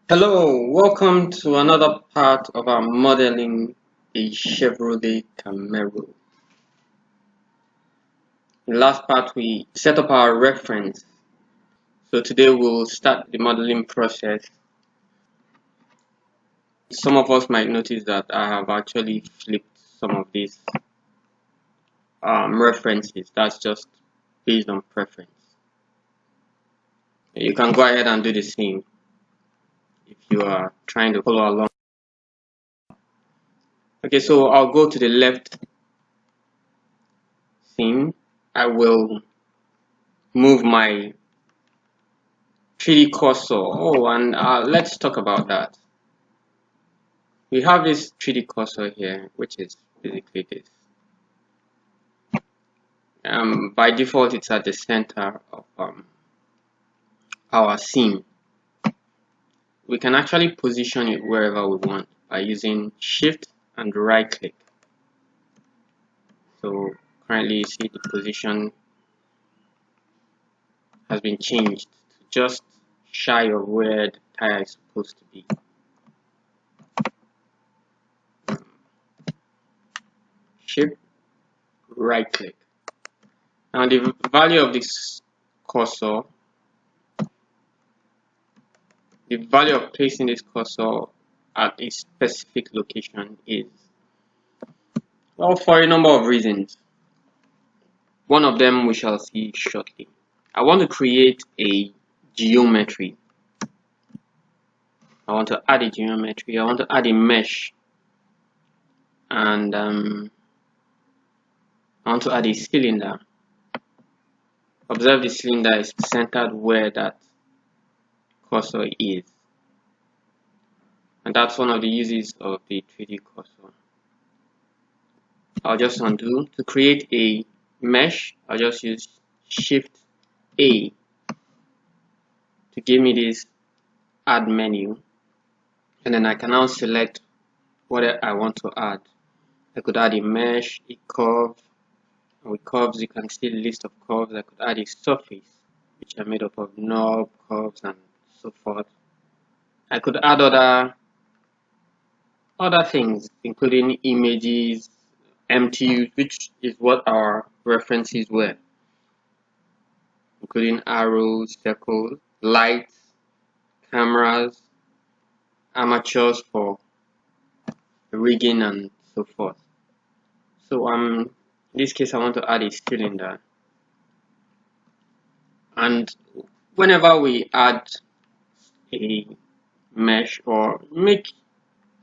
Hello, welcome to another part of our modeling a Chevrolet Camaro. In the last part, we set up our reference. So today we'll start the modeling process. Some of us might notice that I have actually flipped some of these references. That's just based on preference. You can go ahead and do the same if you are trying to follow along. Okay, so I'll go to the left scene. I will move my 3D cursor. And let's talk about that. We have this 3D cursor here, which is basically this. By default, it's at the center of our scene. We can actually position it wherever we want by using Shift and right click. So currently, you see the position has been changed to just shy of where the tire is supposed to be. Shift, right click. Now the value of this cursor, the value of placing this cursor at a specific location is, well, for a number of reasons. One of them we shall see shortly. I want to create a geometry. I want to add a geometry. I want to add a mesh. And I want to add a cylinder. Observe the cylinder is centered where that cursor is. And that's one of the uses of the 3D cursor. I'll just undo. To create a mesh, I'll just use Shift A to give me this add menu, and then I can now select what I want to add. I could add a mesh, a curve, and with curves you can see a list of curves. I could add a surface, which are made up of knob, curves, and so forth. I could add other things, including images, MTUs, which is what our references were, including arrows, circles, lights, cameras, armatures for rigging, and so forth. So in this case I want to add a cylinder, and whenever we add a mesh or make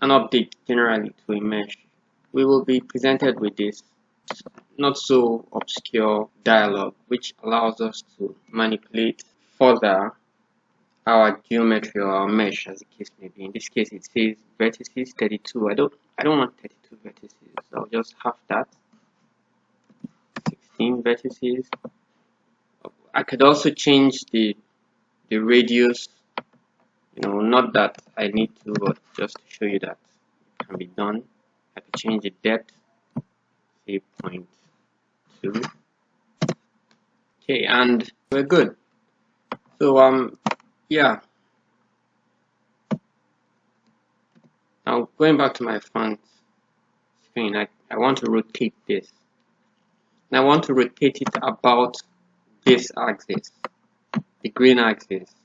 an update generally to a mesh, we will be presented with this not so obscure dialog, which allows us to manipulate further our geometry or our mesh, as the case may be. In this case it says vertices 32. I don't want 32 vertices, so I'll just have that. 16 vertices. I could also change the radius, not that I need to, but just to show you that it can be done. I could change the depth, say 0.2. Okay, and we're good. So yeah. Now going back to my front screen, I want to rotate this. And I want to rotate it about this axis, the green axis.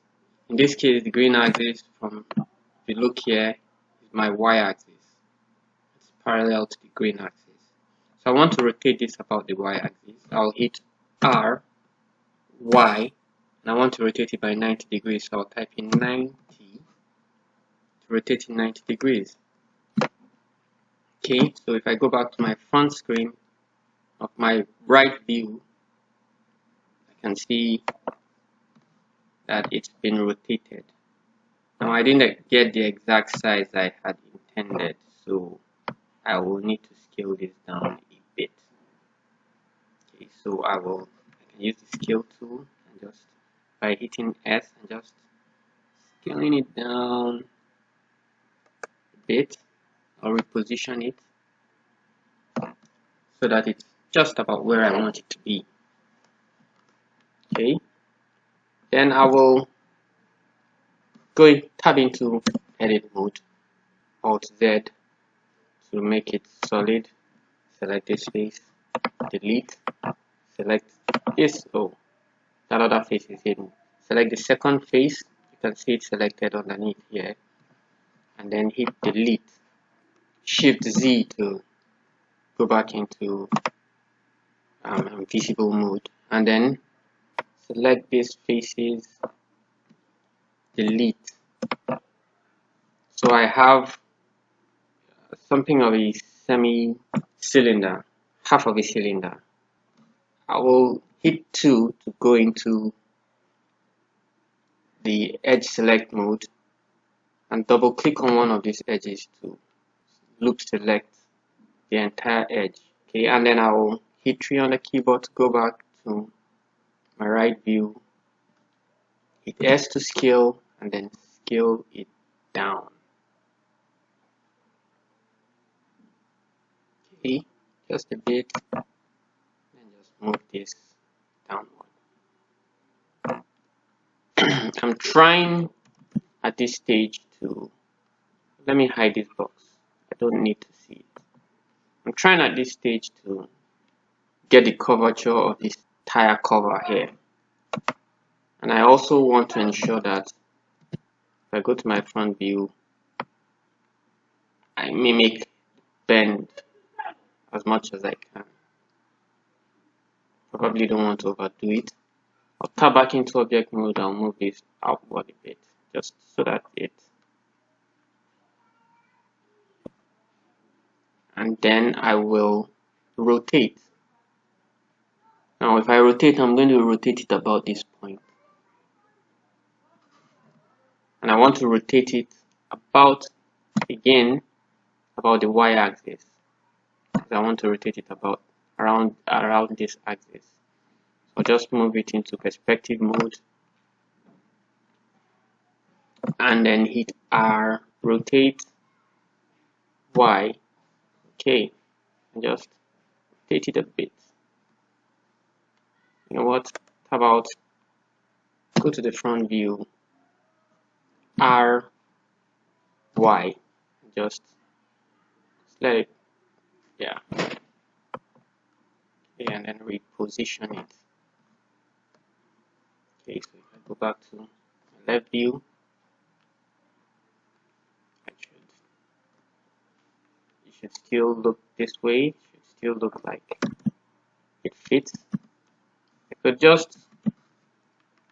In this case, the green axis, from if you look here, is my y-axis. It's parallel to the green axis. So I want to rotate this about the y-axis. I'll hit R, Y, and I want to rotate it by 90 degrees. So I'll type in 90 to rotate in 90 degrees. Okay, so if I go back to my front screen of my right view, I can see that it's been rotated. Now I didn't get the exact size I had intended, so I will need to scale this down a bit. Okay, so I can use the scale tool and just by hitting S and just scaling it down a bit, or reposition it so that it's just about where I want it to be. Okay, then I will go tab into edit mode, Alt Z to make it solid. Select this face, delete, select this, oh, that other face is hidden. Select the second face, you can see it selected underneath here, and then hit delete. Shift Z to go back into invisible mode, and then select these faces, delete. So I have something of a semi-cylinder, half of a cylinder. I will hit 2 to go into the edge select mode and double click on one of these edges to loop select the entire edge. Okay, and then I will hit 3 on the keyboard to go back to my right view, hit S to scale, and then scale it down. Okay, just a bit, and just move this downward. I'm trying at this stage to, let me hide this box, I don't need to see it. I'm trying at this stage to get the curvature of this tire cover here, and I also want to ensure that if I go to my front view, I mimic bend as much as I can. Probably don't want to overdo it. I'll tap back into object mode. I'll move this outward a bit just so that it, and then I will rotate. Now if I rotate, I'm going to rotate it about this point, and I want to rotate it about, again, about the y-axis. I want to rotate it about around this axis. So just move it into perspective mode, and then hit R, rotate Y. Okay, and just rotate it a bit. You know what? How about go to the front view, R, Y, just let it, yeah. Okay, and then reposition it. Okay, so if I go back to my left view, it should still look this way. It should still look like it fits. I could just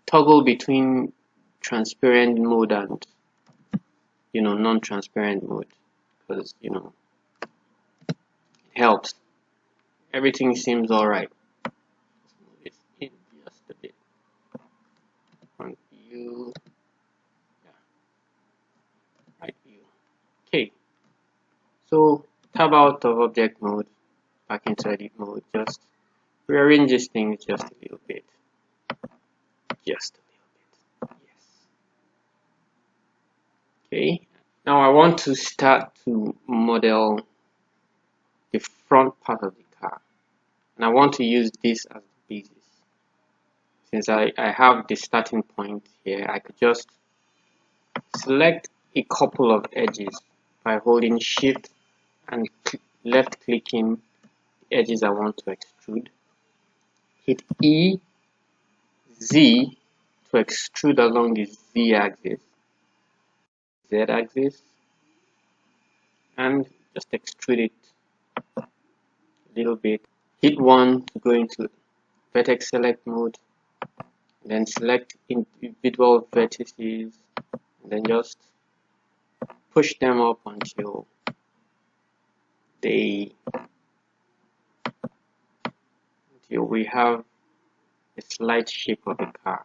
toggle between transparent mode and, you know, non-transparent mode, because, you know, it helps. Everything seems all right. Let's move it in just a bit. Front view, yeah, right view. Okay, so tab out of object mode, back into edit mode. Just rearrange this thing just a little bit. Just a little bit. Yes. Okay. Now I want to start to model the front part of the car, and I want to use this as the basis. Since I have the starting point here, I could just select a couple of edges by holding Shift and left clicking the edges I want to extrude. Hit E, Z to extrude along the Z axis, Z axis, and just extrude it a little bit. Hit 1 to go into vertex select mode, then select individual vertices, and then just push them up until we have a slight shape of the car.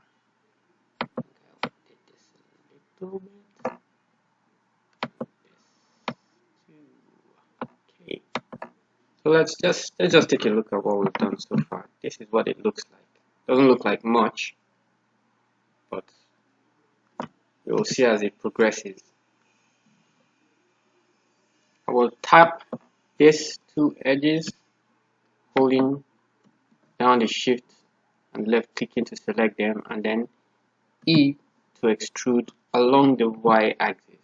Okay, so let's just take a look at what we've done so far. This is what it looks like. Doesn't look like much, but you will see as it progresses. I will tap these two edges, holding down the Shift and left clicking to select them, and then E to extrude along the y-axis.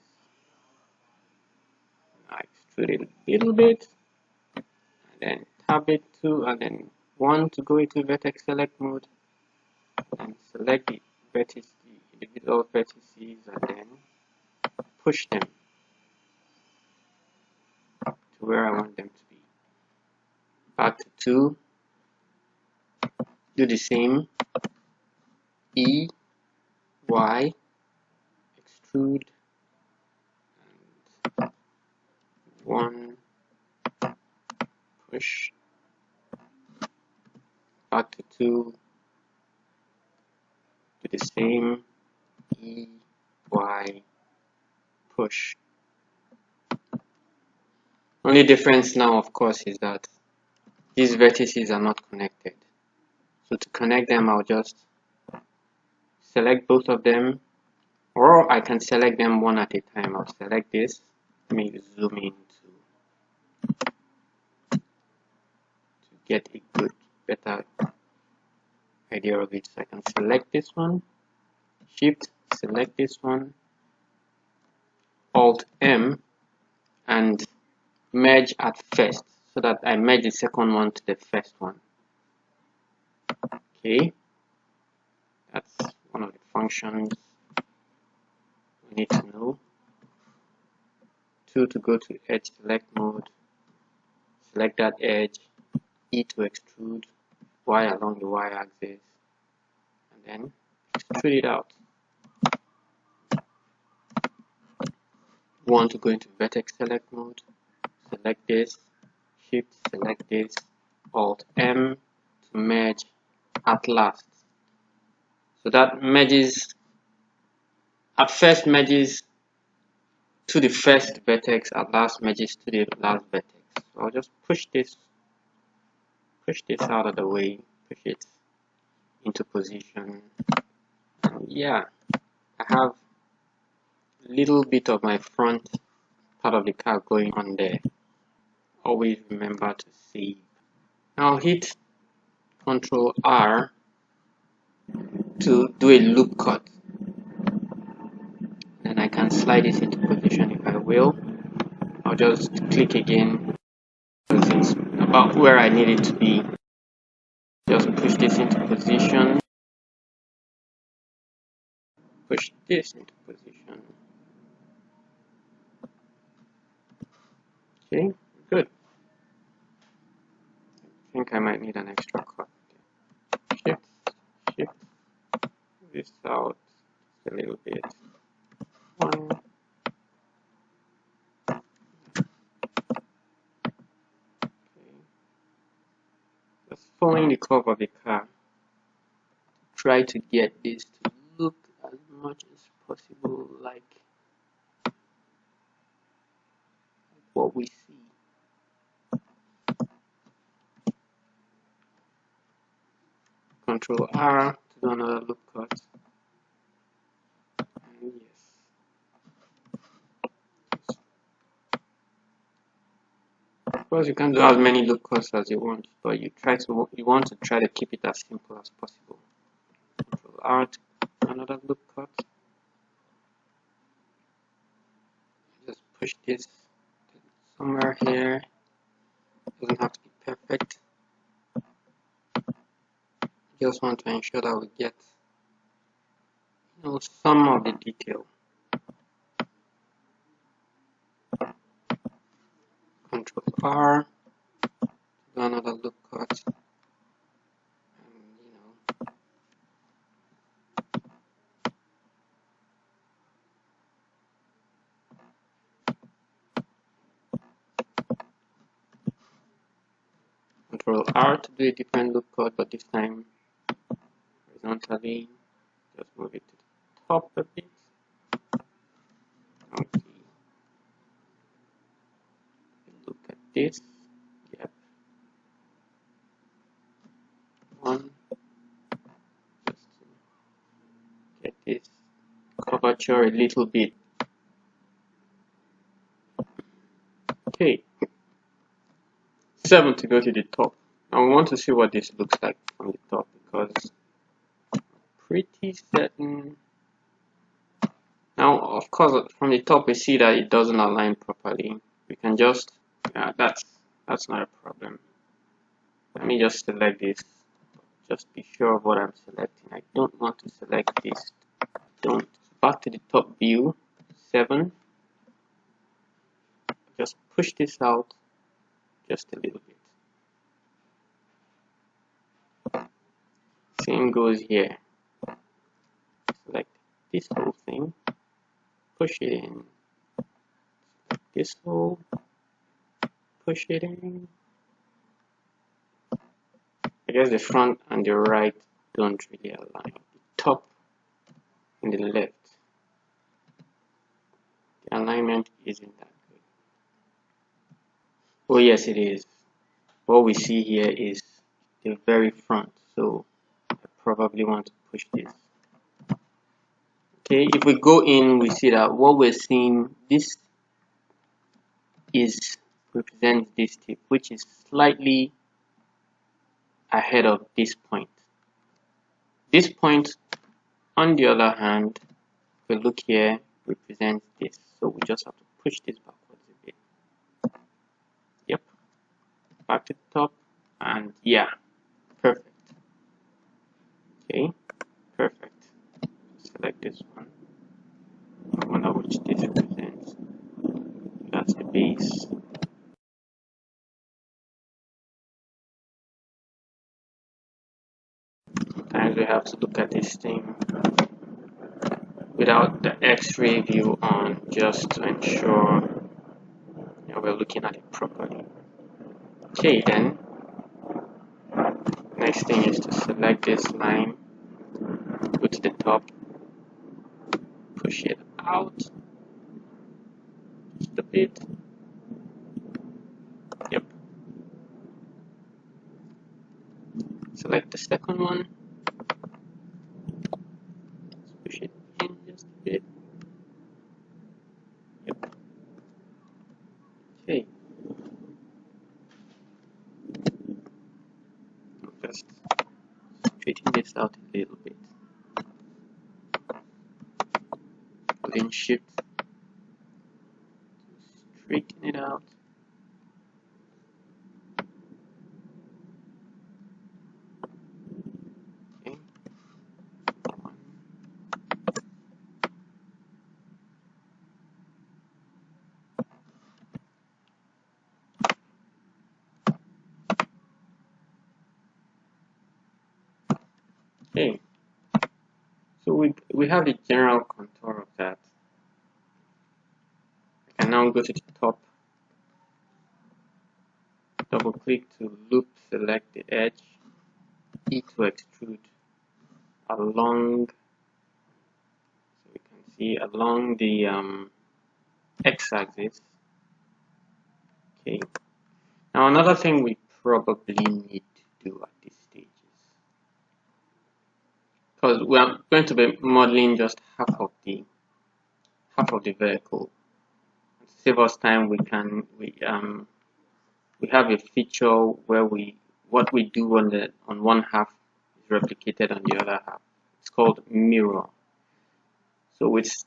I extrude it a little bit, and then tab it to, and then 1 to go into vertex select mode, and select the vertices, the individual vertices, and then push them to where I want them to be. Back to 2, do the same, E, Y, extrude, and 1, push, back to 2, do the same, E, Y, push. Only difference now, of course, is that these vertices are not connected. So to connect them, I'll just select both of them, or I can select them one at a time. I'll select this. Let me zoom in to get a good, better idea of it. So I can select this one, Shift, select this one, Alt M, and merge at first, so that I merge the second one to the first one. Okay, that's one of the functions we need to know. 2 to go to edge select mode, select that edge, E to extrude, Y along the y-axis, and then extrude it out. 1 to go into vertex select mode, select this, Shift, select this, Alt M to merge at last. So that merges, at first merges to the first vertex, at last merges to the last vertex. So I'll just push this out of the way, push it into position. And yeah, I have a little bit of my front part of the car going on there. Always remember to save. Now hit Ctrl R to do a loop cut. Then I can slide this into position if I will. I'll just click again because it's about where I need it to be. Just push this into position. Push this into position. Okay, good. I think I might need an extra cut. Shift this out a little bit. 1. Just following the curve of the car. Try to get this to look as much as possible like what we see. Ctrl R to do another loop cut. And yes. Of course, you can do as many loop cuts as you want, but you want to try to keep it as simple as possible. Ctrl R to another loop cut. Just push this somewhere here. Doesn't have to be perfect. Just want to ensure that we get some of the detail. Ctrl R, do another loop cut, and Ctrl R to do a different loop cut, but this time horizontally. Just move it to the top a bit. Okay. Look at this. Yep. 1. Just to get this curvature a little bit. Okay. 7 to go to the top. Now we want to see what this looks like from the top, because I'm pretty certain Now, of course, from the top we see that it doesn't align properly. We can just, that's not a problem. Let me just select this. Just be sure of what I'm selecting. I don't want to select this. Don't. Back to the top view, 7. Just push this out just a little bit. Same goes here. Select this whole thing, push it in. This hole, push it in. I guess the front and the right don't really align. The top and the left, the alignment isn't that good. Oh yes, it is. What we see here is the very front, so I probably want to push this. Okay, if we go in, we see that what we're seeing, this represents this tip, which is slightly ahead of this point. This point, on the other hand, if we look here, represents this, so we just have to push this backwards a bit. Yep, back to the top, and yeah, perfect. Okay, perfect. Select this one. I wonder which this represents. That's the base. Sometimes we have to look at this thing without the X-ray view on, just to ensure we're looking at it properly. Okay, then next thing is to select this line, go to the top, push it out just a bit. Yep. Select the second one, push it in just a bit. Yep. Okay. Just straighten this out a little bit. Holding shift, straighten it out. Okay. Okay. So we have the general contour of that. I can now go to the top, double click to loop, select the edge, E to extrude along, so we can see along the x-axis. Okay. Now another thing we probably need to do at this stage is, because we are going to be modeling just half of the vehicle. To save us time, we have a feature where what we do on one half is replicated on the other half. It's called mirror. So it's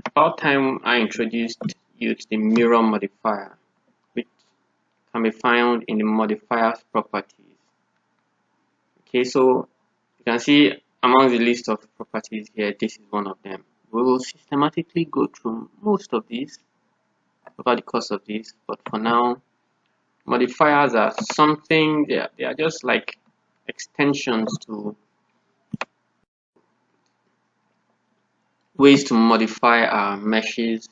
about time I introduced you to the mirror modifier, which can be found in the modifiers properties. Okay, so you can see among the list of properties here, this is one of them. We will systematically go through most of these over the course of this, but for now, modifiers are something, they are just like extensions to ways to modify our meshes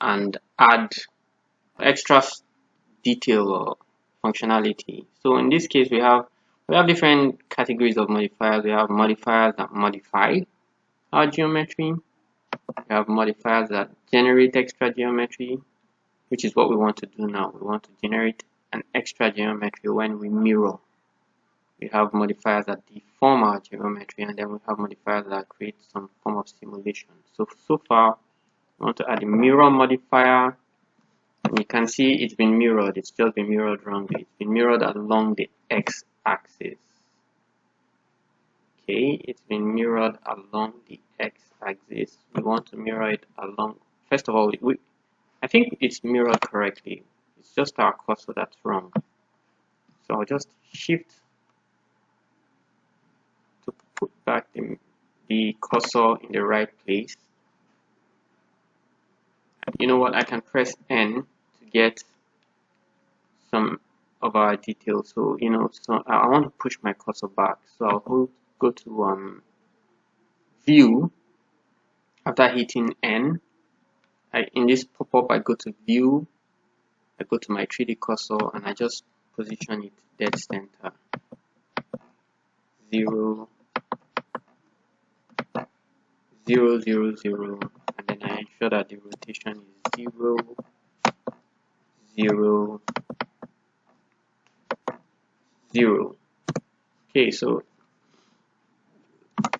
and add extra detail or functionality. So in this case, we have different categories of modifiers. We have modifiers that modify our geometry. We have modifiers that generate extra geometry, which is what we want to do now. We want to generate an extra geometry when we mirror. We have modifiers that deform our geometry, and then we have modifiers that create some form of simulation. So far, we want to add a mirror modifier, and you can see it's been mirrored. It's just been mirrored wrongly. It's been mirrored along the x-axis. Okay, it's been mirrored along the x-axis. We want to mirror it along. First of all, I think it's mirrored correctly. It's just our cursor that's wrong. So I'll just shift to put back the cursor in the right place. You know what? I can press N to get some of our details. So so I want to push my cursor back. So I'll go to View. After hitting N, in this pop-up, I go to View. I go to my 3D cursor and I just position it dead center. 0, 0, 0, 0, and then I ensure that the rotation is 0, 0, 0. Okay, so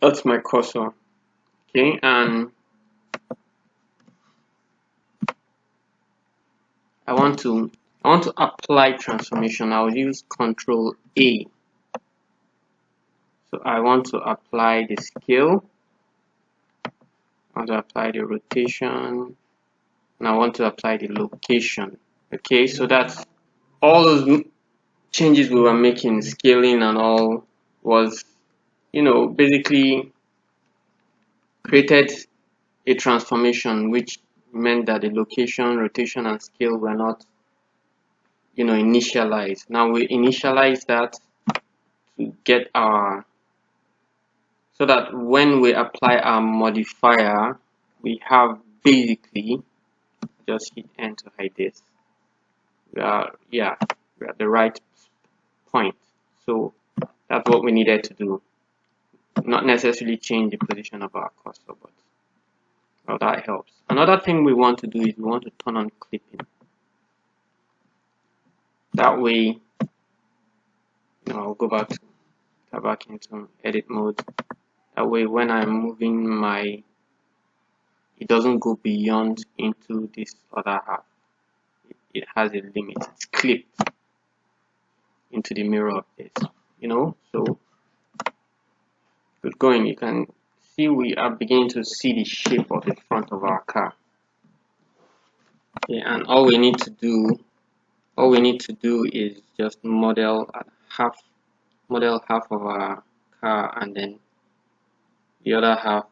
that's my cursor. Okay, and I want to apply transformation. I'll use Control A. So I want to apply the scale. I want to apply the rotation, and I want to apply the location. Okay, so that's all those changes we were making, scaling and all, was basically created a transformation which meant that the location, rotation and scale were not initialized. Now we initialize that to get so that when we apply our modifier, we have basically, just hit N to hide this, we're at the right point. So that's what we needed to do. Not necessarily change the position of our cursor, but well, that helps. Another thing we want to do is we want to turn on clipping. That way, I'll go back into edit mode. That way, when I'm moving it doesn't go beyond into this other half. It has a limit. It's clipped into the mirror of this. So good going. You can see we are beginning to see the shape of the front of our car. Okay, and all we need to do is just model half of our car, and then the other half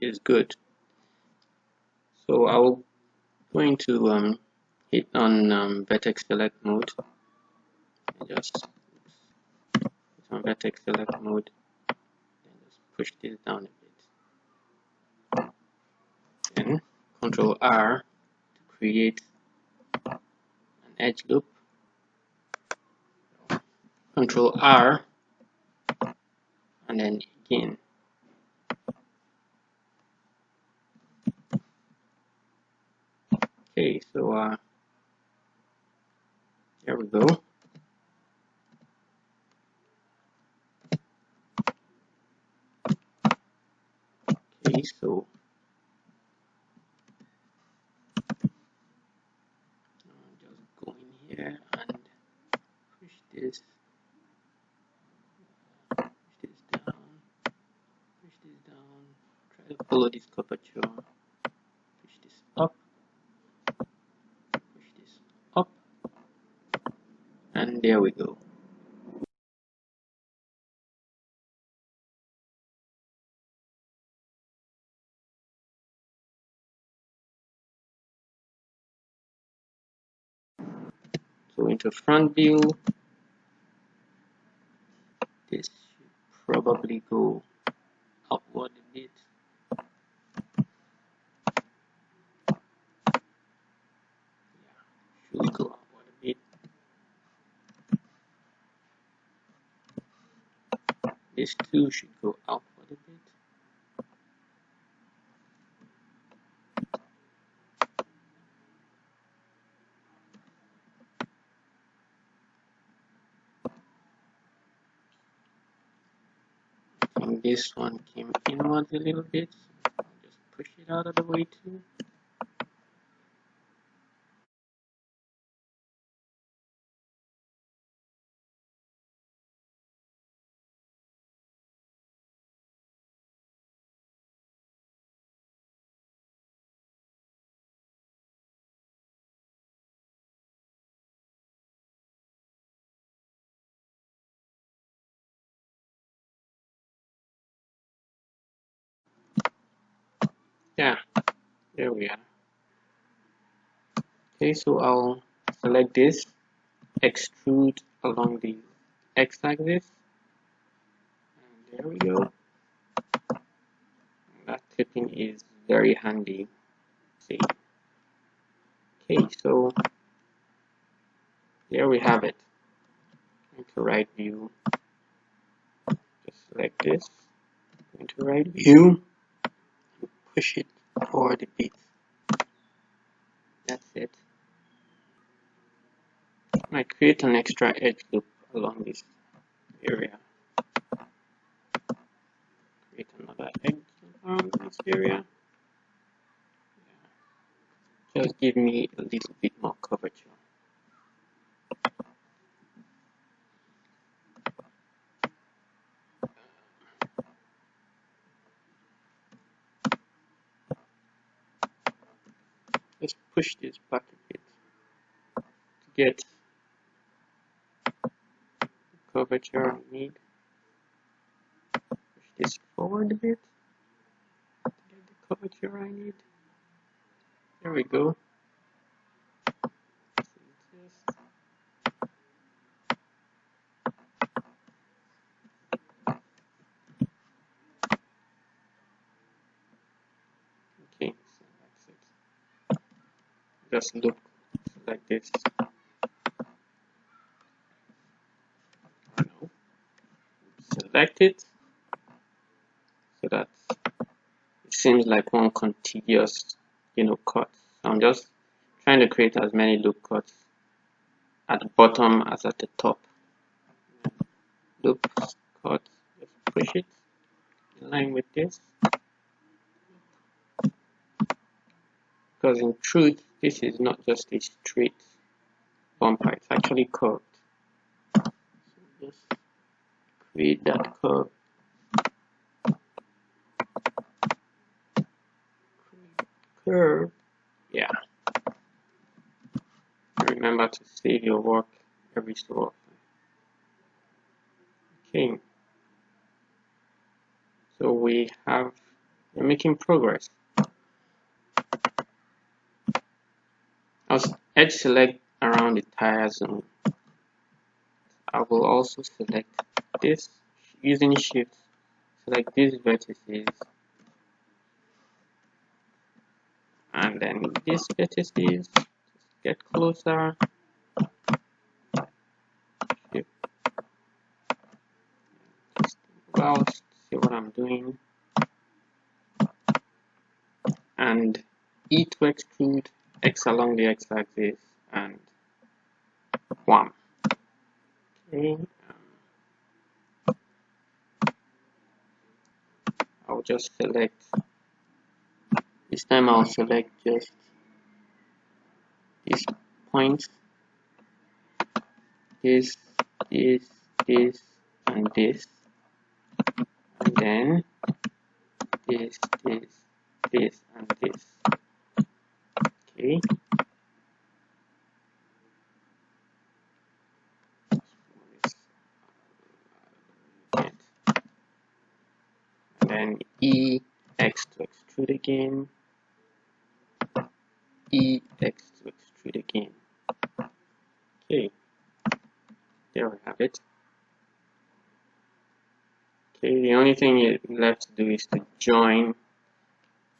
is good. So I'll going to hit on vertex select mode. Just hit on vertex select mode and just push this down a bit. Then Control R to create an edge loop. Control R and then again. Okay, so there we go. Okay, so just go in here and push this down, try to follow this curvature, push this up, and there we go. So into front view, this should probably go upward a bit. Should go upward a bit. This too should go upward a bit. And this one came inwards a little bit. I'll just push it out of the way too. Yeah, there we are. Okay, so I'll select this, extrude along the x-axis, and there we go. That clipping is very handy. See. Okay, so there we have it. Into right view, just select this, into right view, push it forward a bit. That's it. I create an extra edge loop along this area. Create another edge around this area. Yeah. Just give me a little bit more curvature. Just push this back a bit to get the curvature I need. Push this forward a bit to get the curvature I need. There we go. Okay, so that's it. Just look like this. Select it so that it seems like one contiguous, cut. So I'm just trying to create as many loop cuts at the bottom as at the top. Loop cut, just push it in line with this. Because in truth, this is not just a straight bumper, it's actually curved. So just create that curve. Curve. Yeah. Remember to save your work every so often. Okay. So we're making progress. I'll edge select around the tire zone. I will also select this using shift, select these vertices, and then these vertices, just get closer, shift, just about, see what I'm doing, and E to extrude, X along the x-axis, and wham. Okay, I'll just select, this time I'll select just these points, this, and this, and then this, and this. Okay. And then EX to extrude again. EX to extrude again. Okay. There we have it. Okay, the only thing left to do is to join.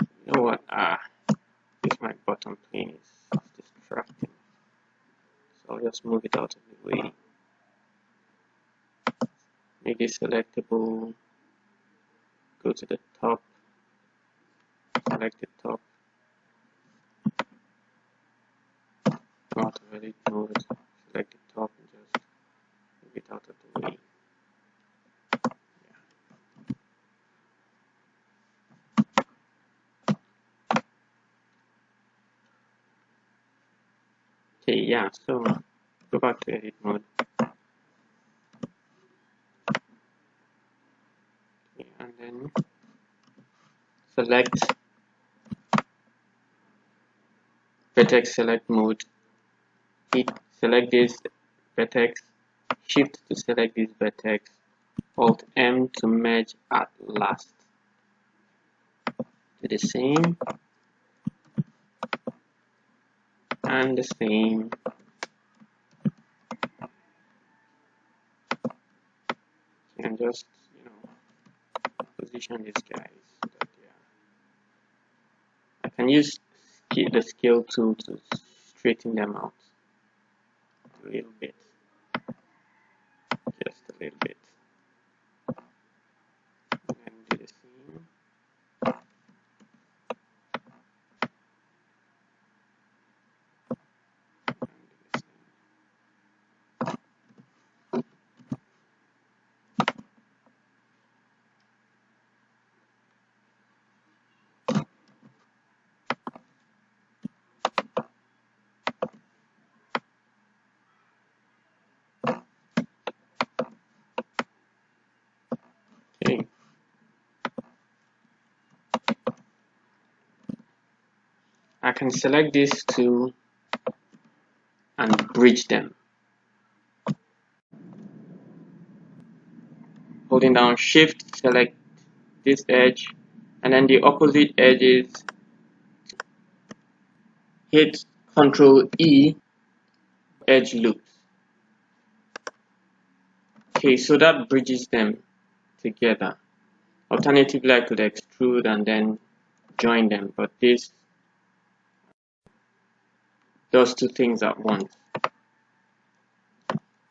You know what? This my bottom plane is distracting. So I'll just move it out of the way. Make it selectable. Go to the top. Select the top. Go out of edit mode. Select the top and just move it out of the way. Okay, yeah, so go back to edit mode. Okay, and then select vertex select mode. Select this vertex, shift to select this vertex, alt M to merge at last. Do the same and the same. And just, position these guys so that I can use the scale tool to straighten them out a little bit, just a little bit, and do the same. Okay. I can select these two and bridge them. Holding down Shift, select this edge, and then the opposite edges, hit Ctrl E, edge loops. Okay, so that bridges them together. Alternatively, I could extrude and then join them, but this does two things at once.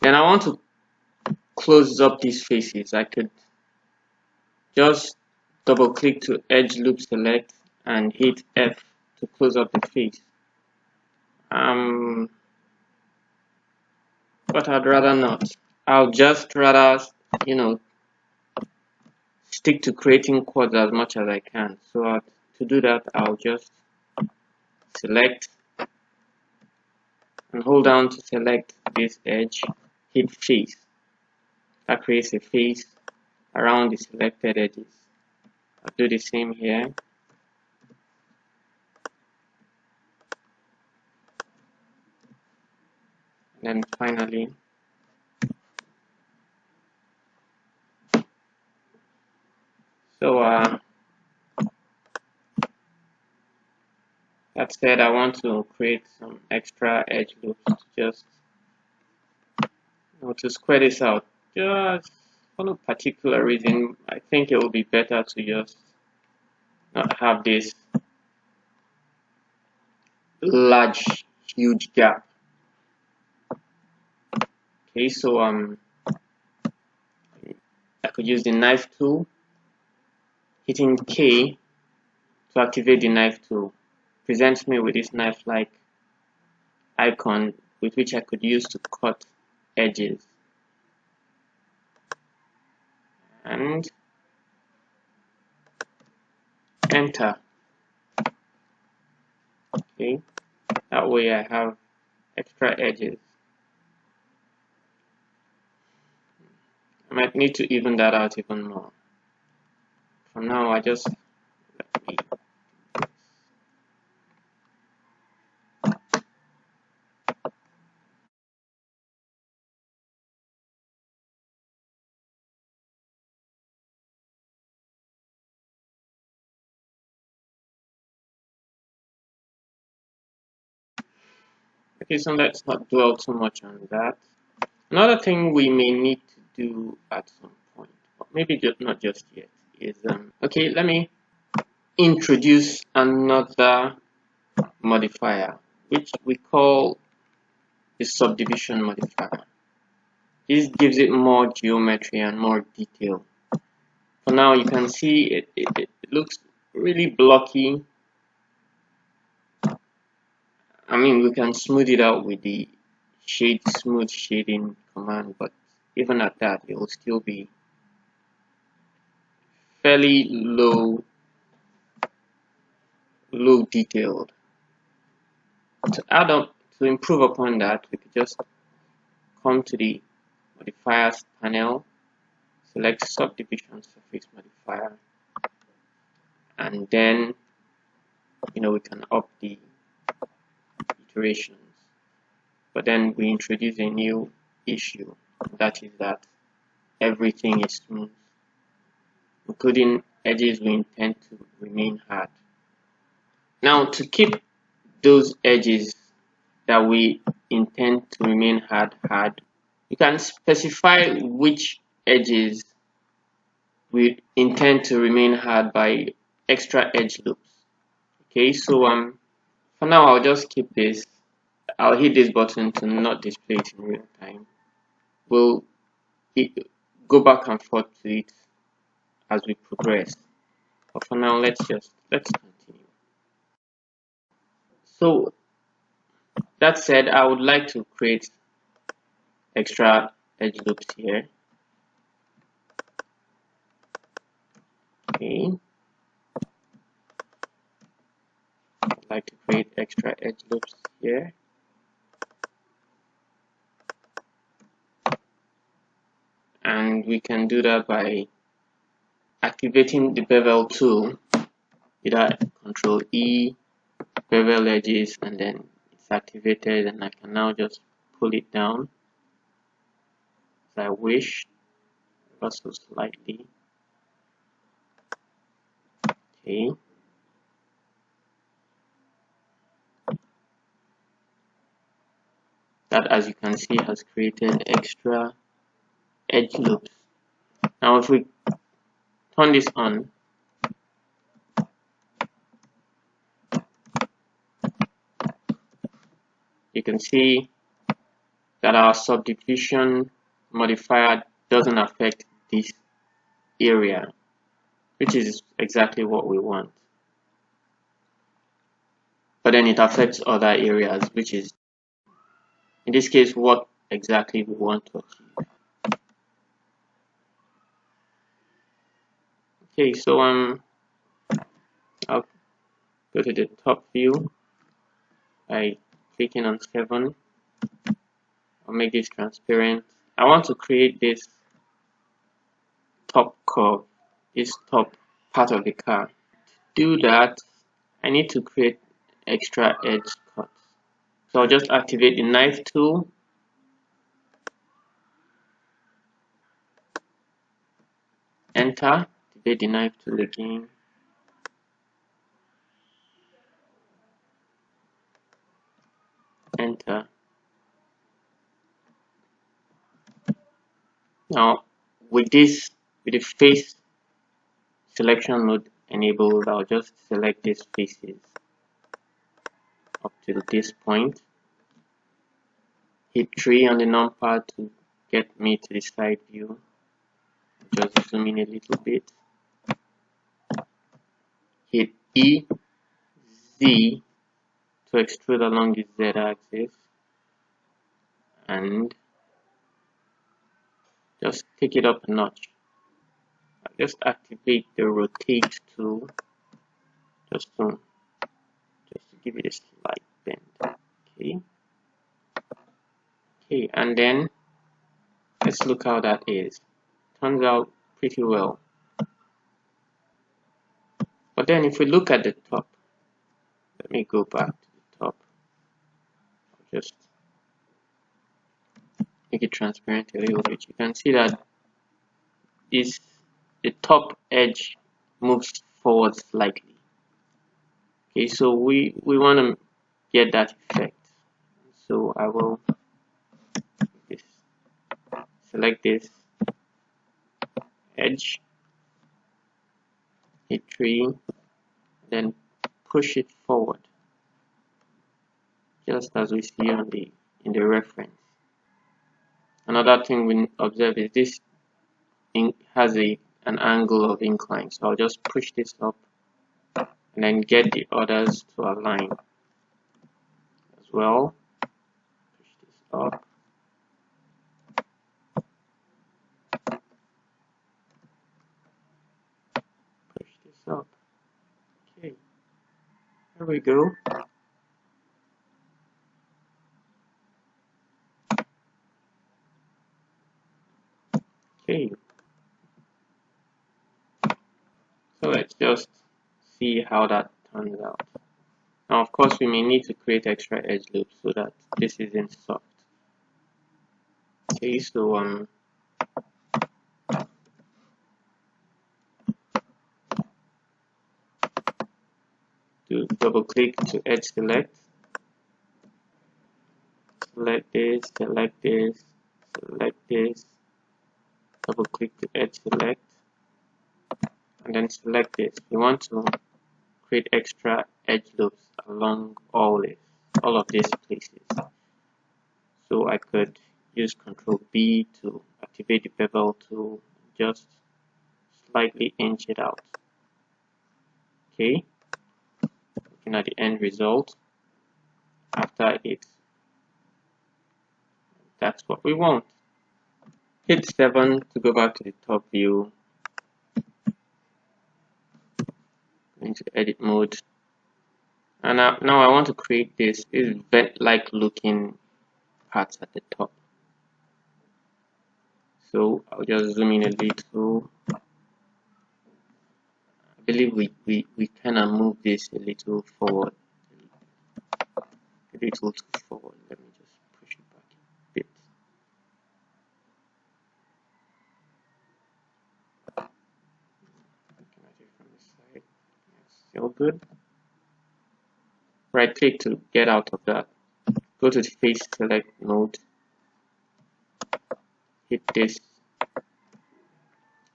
Then I want to close up these faces. I could just double click to edge loop select and hit F to close up the face. But I'd rather not. I'll just rather, stick to creating quads as much as I can. So to do that, I'll just select and hold down to select this edge, hit face. That creates a face around the selected edges. I'll do the same here. And then finally, that said, I want to create some extra edge loops to just to square this out. Just for no particular reason, I think it will be better to just not have this large, huge gap. Okay, so I could use the knife tool, hitting K to activate the knife tool. Presents me with this knife-like icon with which I could use to cut edges. And enter. Okay, that way I have extra edges. I might need to even that out even more. For now, I just let me. Okay, so let's not dwell too much on that. Another thing we may need to do at some point, but maybe not just yet, is okay, let me introduce another modifier which we call the subdivision modifier. This gives it more geometry and more detail. For now, you can see it looks really blocky. I mean, we can smooth it out with the smooth shading command, but even at that, it will still be fairly low detailed. To improve upon that, we could just come to the modifiers panel, select subdivision surface modifier, and then we can up the iterations. But then we introduce a new issue, that is that everything is smooth, including edges we intend to remain hard. Now to keep those edges that we intend to remain hard, you can specify which edges we intend to remain hard by extra edge loops. Okay, so for now I'll just keep this. I'll hit this button to not display it in real time. We'll go back and forth to it as we progress. But for now, let's continue. So that said, I would like to create extra edge loops here. Okay. I'd like to create extra edge loops here. And we can do that by activating the bevel tool, either Control E, bevel edges, and then it's activated, and I can now just pull it down as I wish, also slightly. Okay. That, as you can see, has created extra edge loops. Now if we turn this on, you can see that our subdivision modifier doesn't affect this area, which is exactly what we want. But then it affects other areas, which is, in this case, what exactly we want to achieve. Okay, so I'll go to the top view by clicking on 7. I'll make this transparent. I want to create this top curve, this top part of the car. To do that, I need to create extra edge cuts. So I'll just activate the knife tool, enter, activate the knife tool again, enter. Now with the face selection mode enabled, I'll just select these faces up to this point, hit 3 on the numpad to get me to the side view, just zoom in a little bit, hit E, Z to extrude along the Z axis, and just take it up a notch. I'll just activate the rotate tool just to give it a slight bend. Okay, and then let's look how that is. Turns out pretty well. But then if we look at the top, let me go back to the top. I'll just make it transparent a little bit. You can see that the top edge moves forward slightly. Okay, so we want to get that effect. So I will select this edge, hit 3, then push it forward, just as we see on in the reference. Another thing we observe is this has an angle of incline, so I'll just push this up and then get the others to align as well. Push this up. Push this up. Okay, there we go. Okay, so let's just see how that turns out. Now, of course, we may need to create extra edge loops so that this isn't soft. Okay, so to to double click to edge select, select this, select this, select this, double click to edge select, and then select this. We want to create extra edge loops along all of these places. So I could use Ctrl B to activate the bevel tool, just slightly inch it out. Okay, looking at the end result after it, that's what we want. Hit 7 to go back to the top view, into edit mode, and now I want to create this vent-like looking parts at the top. So I'll just zoom in a little. I believe we kind of move this a little forward, a little too forward. Let me just push it back a bit. Looking at it from the side, it's still good. Right click to get out of that. Go to the face select mode. Hit this.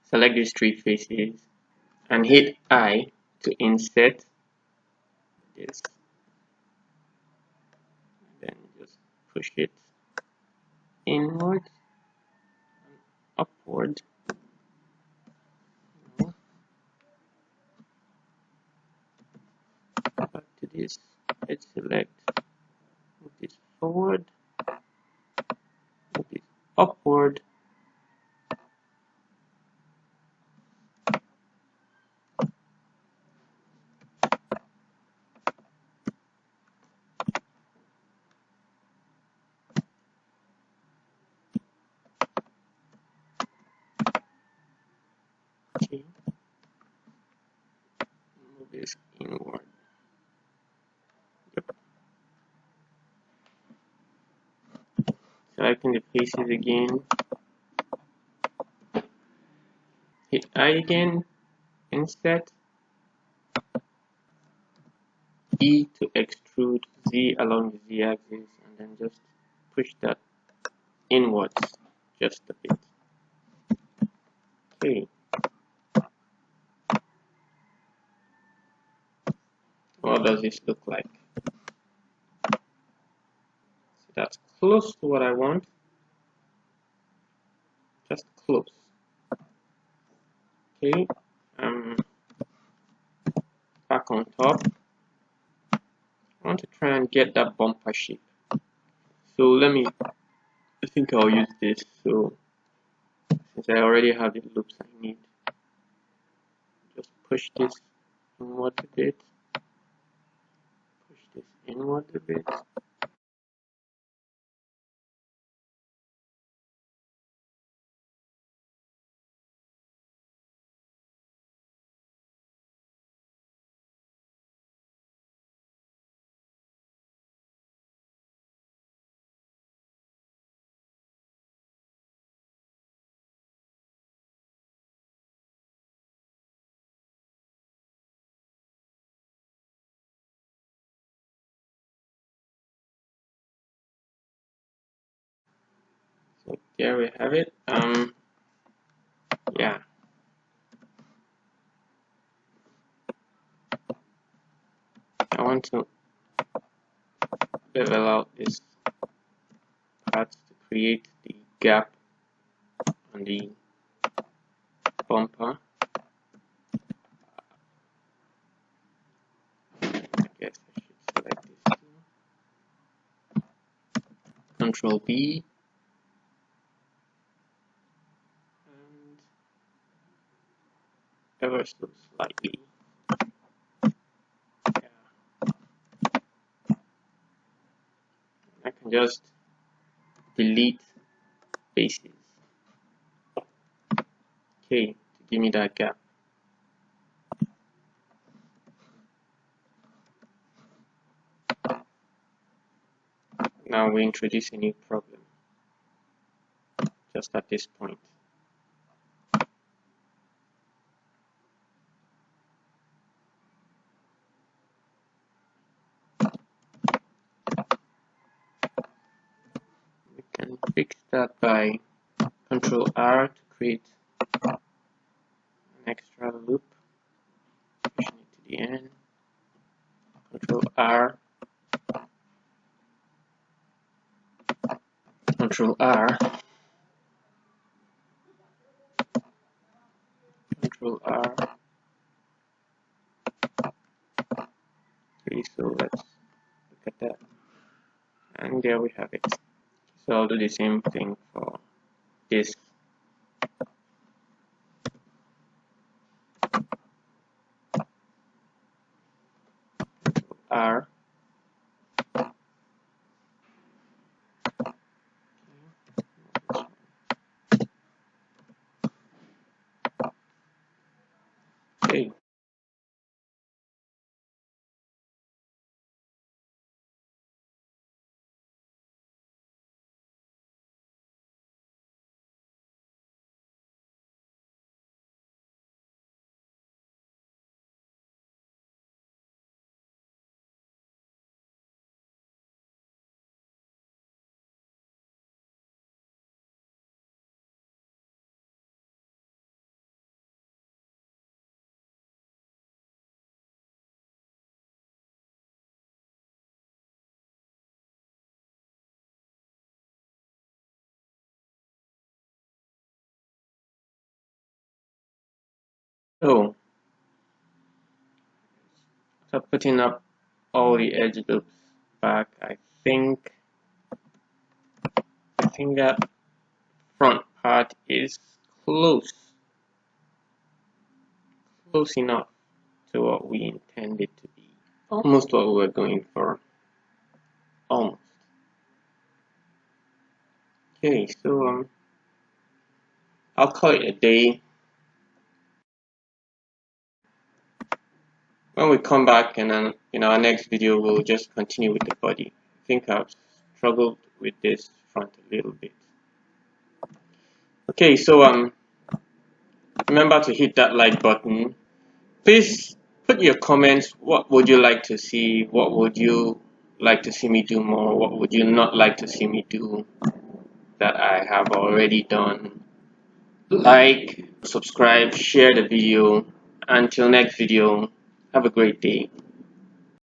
Select these three faces and hit I to insert this. Then just push it inward and upward. Back to this. Let's select. Move this forward. Move this upward. Okay. Move this inward. Yep. Selecting the faces again. Hit I again. Insert. E to extrude, Z along the Z axis, and then just push that inwards just a bit. Okay. What does this look like? So that's close to what I want. Just close. Okay. Back on top. I want to try and get that bumper shape. So I think I'll use this. So since I already have the loops I need, just push this inward a bit. Push this inward a bit. So there we have it. Yeah. I want to bevel out this part to create the gap on the bumper. I guess I should select this too. Control B and ever so slightly. Yeah. I can just delete faces. Okay, to give me that gap. Now we introduce a new problem just at this point. fix that by Control R to create an extra loop, pushing it to the end. Control R, Control R, Control R. Okay, so let's look at that. And there we have it. So I'll do the same thing for this. R. Okay. So after putting up all the edge loops back, I think that front part is close enough to what we intended to be. Almost what we were going for. Almost. Okay, so I'll call it a day. When we come back and then in our next video, we'll just continue with the body. I think I've struggled with this front a little bit. Okay, so remember to hit that like button. Please put your comments. What would you like to see? What would you like to see me do more? What would you not like to see me do that I have already done? Like, subscribe, share the video. Until next video, have a great day.